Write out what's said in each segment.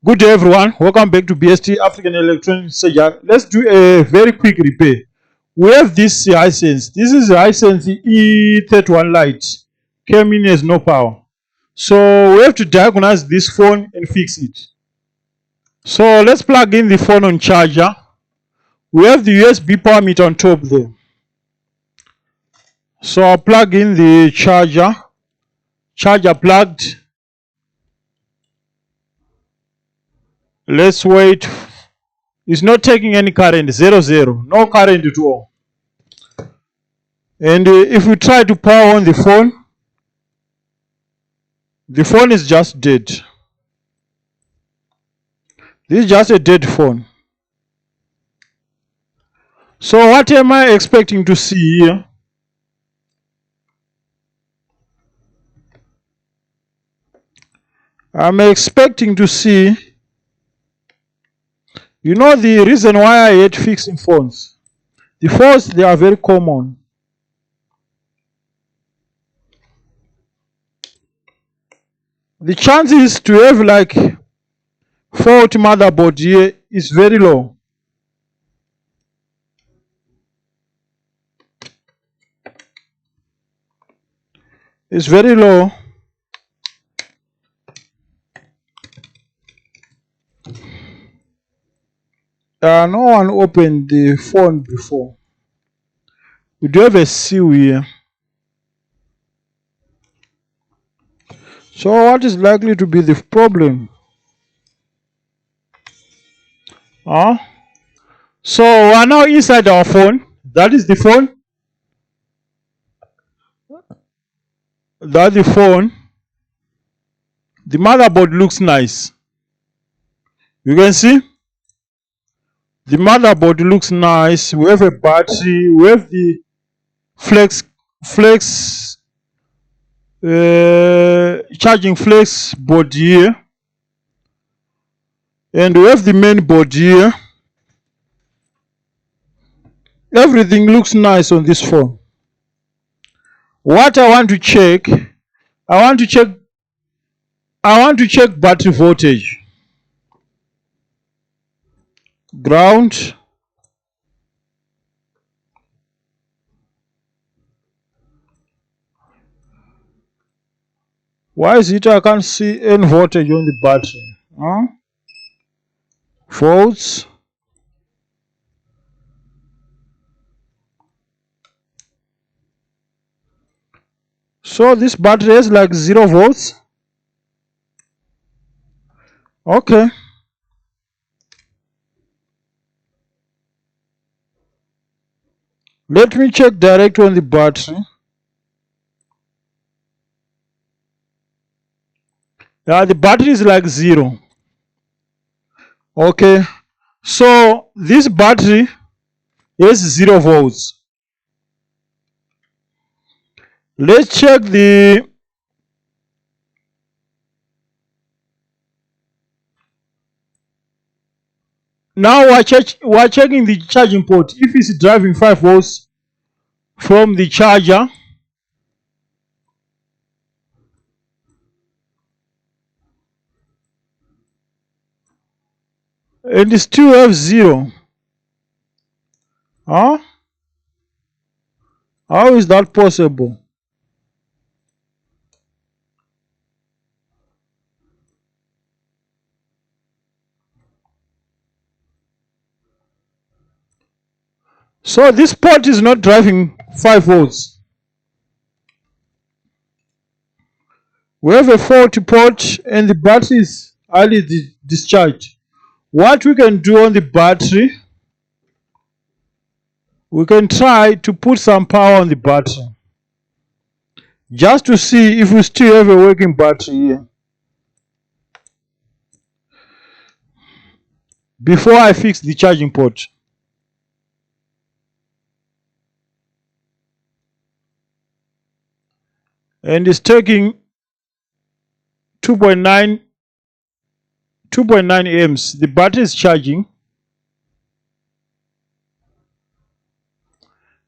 Good day everyone, welcome back to BST African Electronic Surgery. Let's do a very quick repair. We have this Hisense. This is the Hisense E31 Lite. Came in as no power. So we have to diagnose this phone and fix it. So let's plug in the phone on charger. We have the USB power meter on top there. So I'll plug in the charger. Charger plugged. Let's wait. It's not taking any current. 0. No current at all. And if we try to power on the phone is just dead. This is just a dead phone. So what am I expecting to see here? I'm expecting to see, you know, the reason why I hate fixing phones. The faults, they are very common. The chances to have like faulty motherboard here is very low. It's very low. No one opened the phone before. We do have a seal here. So what is likely to be the problem? So we are now inside our phone. That is the phone. That's the phone. The motherboard looks nice. You can see the motherboard looks nice. We have a battery. We have the flex charging flex board here, and we have the main board here. Everything looks nice on this phone. What I want to check, I want to check battery voltage. Ground. Why is it I can't see any voltage on the battery? Volts. So this battery is like 0 volts. Okay. Let me check direct on the battery. Yeah, the battery is like 0. Okay. So this battery is 0 volts. Let's check the now we're checking the charging port. If it's driving 5 volts from the charger, and it still have 0. How is that possible? So this port is not driving 5 volts. We have a faulty port and the battery is highly discharged. What we can do on the battery, we can try to put some power on the battery, just to see if we still have a working battery here, before I fix the charging port. And it's taking 2.9 amps. The battery is charging.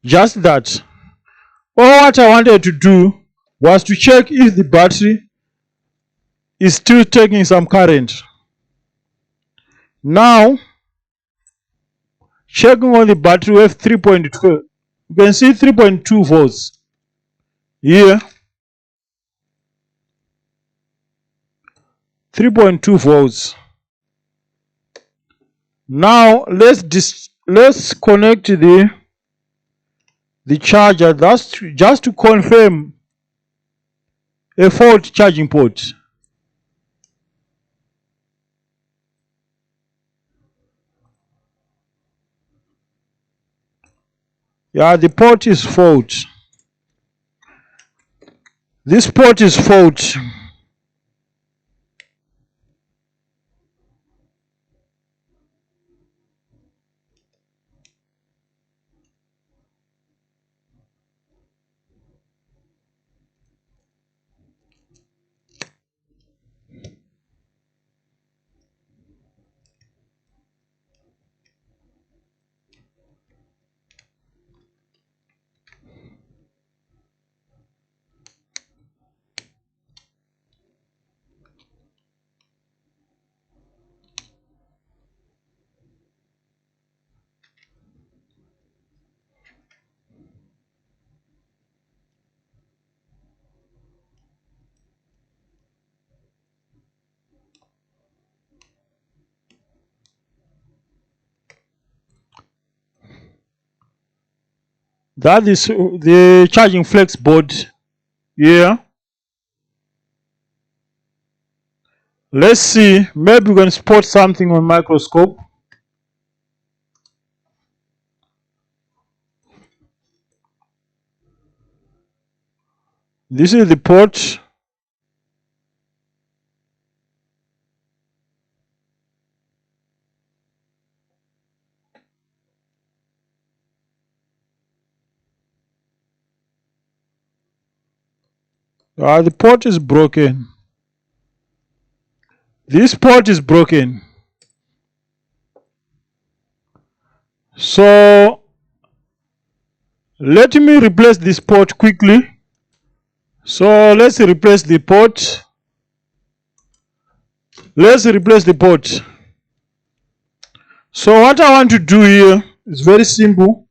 Just that. All what I wanted to do was to check if the battery is still taking some current. Now checking on the battery, we have 3.2. You can see 3.2 volts here. 3.2 volts. Now let's connect the charger. That's just to confirm a fault charging port. Yeah, the port is fault. This port is fault. That is the charging flex board here. Let's see, maybe we can spot something on microscope. This is the port. The port is broken. This port is broken. So let me replace this port quickly. So let's replace the port. Let's replace the port. So what I want to do here is very simple.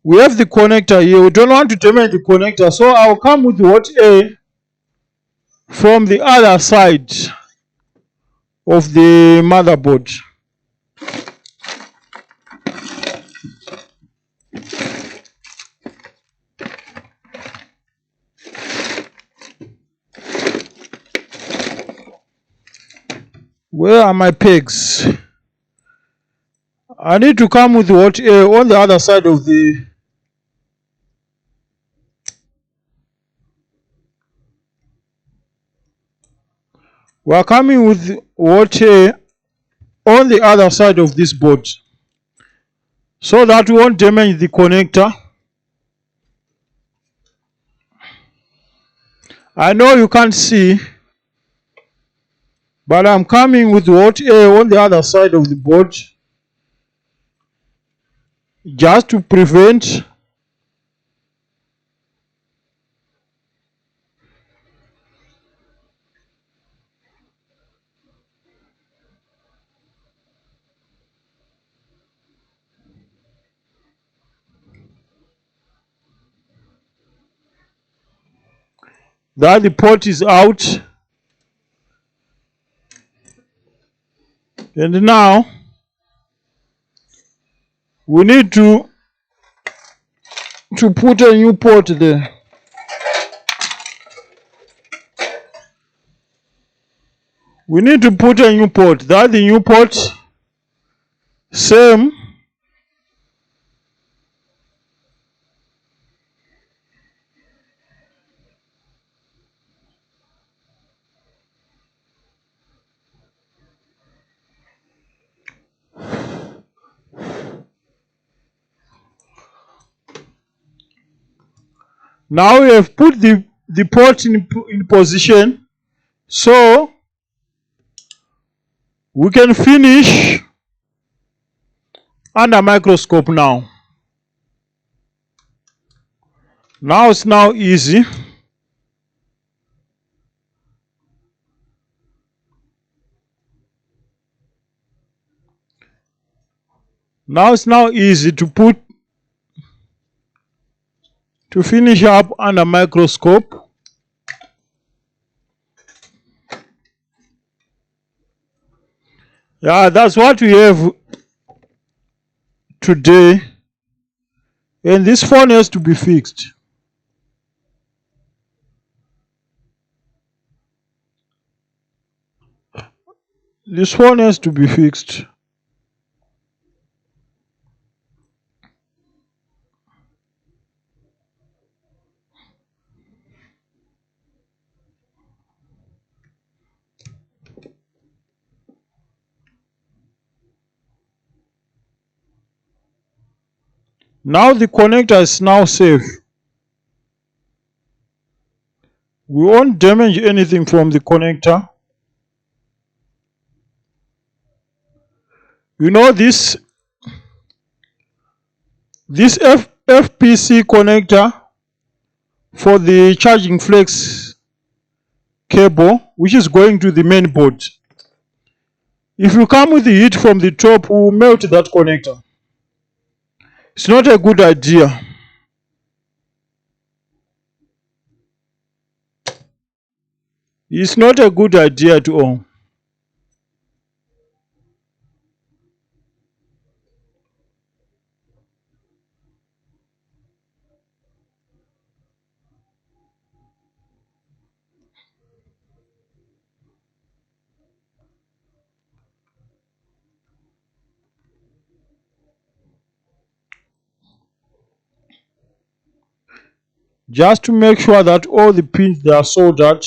We have the connector here. We don't want to terminate the connector, so I'll come with hot air from the other side of the motherboard. Where are my pegs? I need to come with hot air on the other side of the we are coming with hot air on the other side of this board so that we won't damage the connector. I know you can't see, but I'm coming with hot air on the other side of the board just to prevent that the port is out. And now we need to put a new port there. We need to put a new port. That's the new port. Same. Now we have put the port in position, so we can finish under microscope now. Now it's now easy. Now it's now easy to finish up under microscope. Yeah, that's what we have today, and this phone has to be fixed. This phone has to be fixed. Now the connector is now safe. We won't damage anything from the connector. You know this FPC connector for the charging flex cable, which is going to the main board. If you come with the heat from the top, we will melt that connector. It's not a good idea. It's not a good idea at all. Just to make sure that all the pins they are soldered.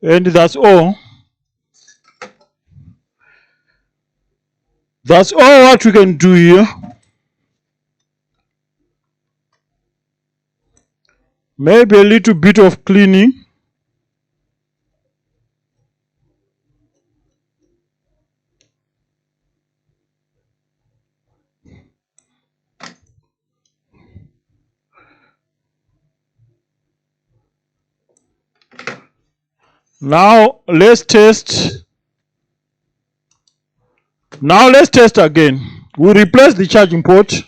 And that's all. That's all what we can do here. Maybe a little bit of cleaning. Now let's test. Now let's test again. We replace the charging port.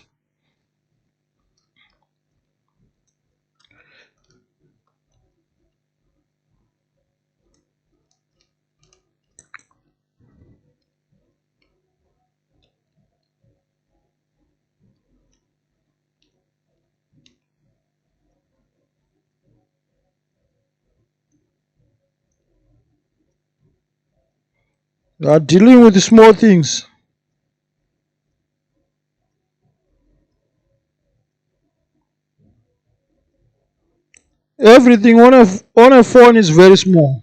We are dealing with the small things. Everything on a phone is very small.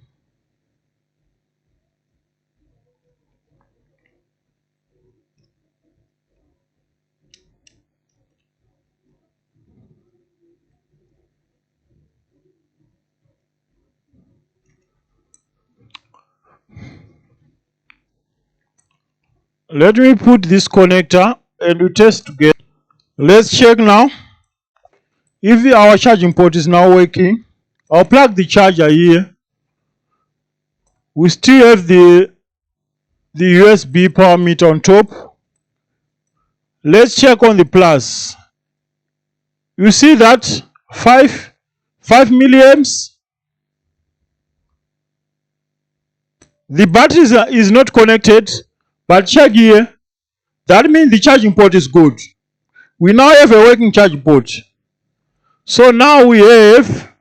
Let me put this connector and we test together. Let's check now if our charging port is now working. I'll plug the charger here. We still have the USB power meter on top. Let's check on the plus. You see that 5 milliamps. The battery is not connected, but check here. That means the charging port is good. We now have a working charging port. So now we have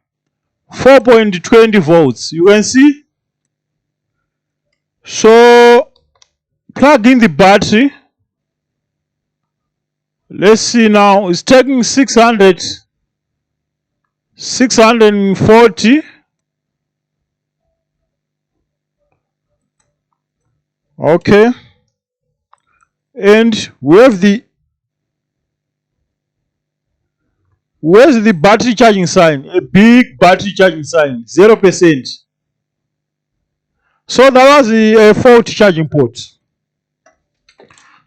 4.20 volts. You can see. So plug in the battery. Let's see now. It's taking 640. Okay. And where's the battery charging sign? A big battery charging sign, 0%. So that was the faulty charging port.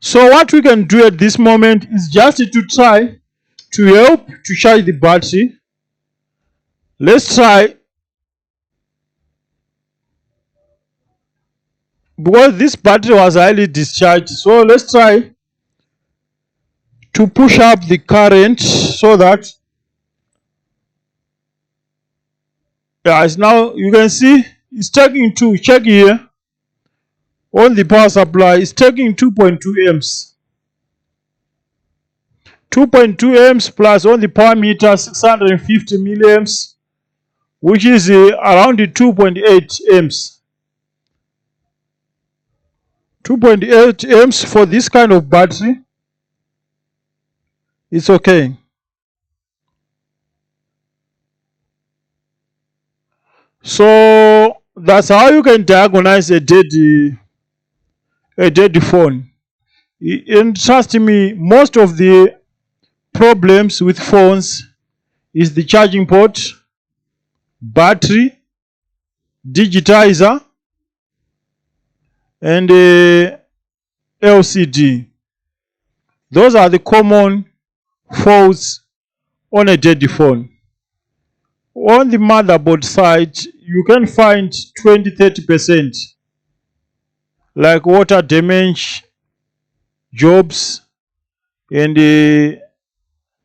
So what we can do at this moment is just to try to help to charge the battery. Let's try, because this battery was highly discharged, so let's try to push up the current so that it's now, you can see it's taking check here on the power supply, it's taking 2.2 amps. 2.2 amps plus on the power meter 650 milliamps, which is around the 2.8 amps. 2.8 amps for this kind of battery, it's okay. So that's how you can diagnose a dead phone. And trust me, most of the problems with phones is the charging port, battery, digitizer, and LCD. Those are the common faults on a dead phone. On the motherboard side, you can find 20-30% like water damage, jobs, and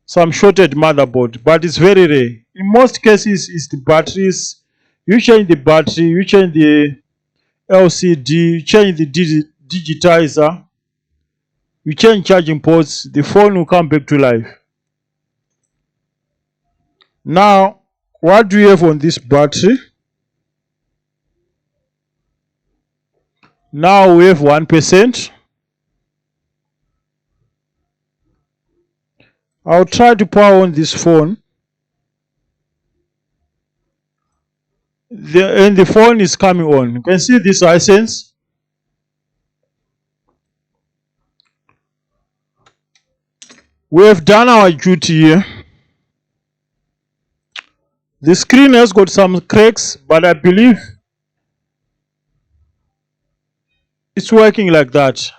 some shorted motherboard, but it's very rare. In most cases, it's the batteries. You change the battery, you change the LCD, you change the digitizer, you change charging ports, the phone will come back to life. Now, what do we have on this battery? Now we have 1%. I'll try to power on this phone. And the phone is coming on. You can see this Hisense. We have done our duty here. The screen has got some cracks, but I believe it's working like that.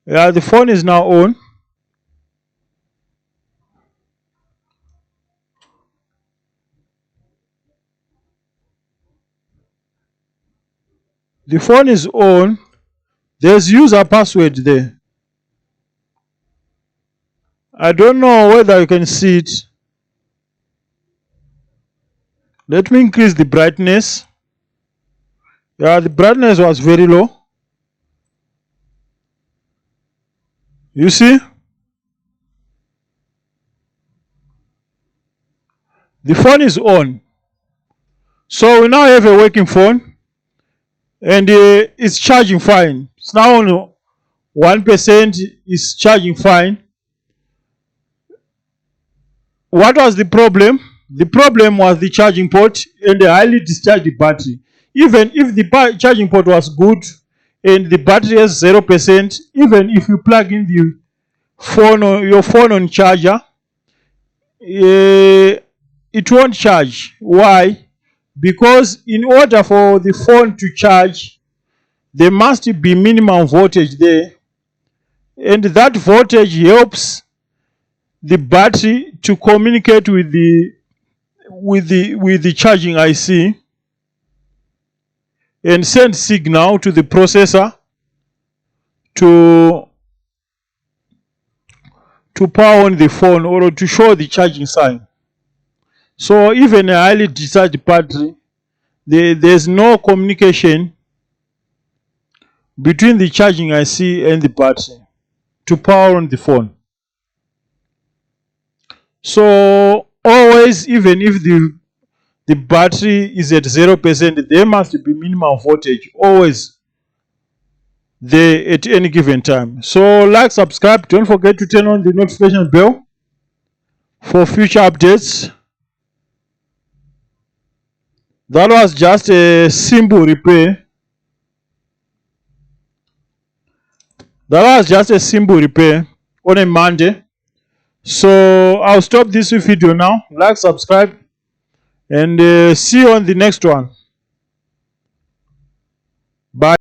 Yeah, the phone is now on. The phone is on. There's user password there. I don't know whether you can see it. Let me increase the brightness. Yeah, the brightness was very low. You see? The phone is on. So we now have a working phone. And it's charging fine. It's now on 1%. It's charging fine. What was the problem? The problem was the charging port and the highly discharged battery. Even if the charging port was good and the battery has 0%, even if you plug in the phone or your phone on charger, it won't charge. Why? Because in order for the phone to charge, there must be minimum voltage there, and that voltage helps the battery to communicate with the charging IC and send signal to the processor to power on the phone or to show the charging sign. So even a highly discharged battery, there's no communication between the charging IC and the battery to power on the phone. So always, even if the battery is at 0%, there must be minimum voltage always there at any given time. So like, subscribe, don't forget to turn on the notification bell for future updates. That was just a simple repair. That was just a simple repair on a Monday. So I'll stop this video now. Like, subscribe, and see you on the next one. Bye.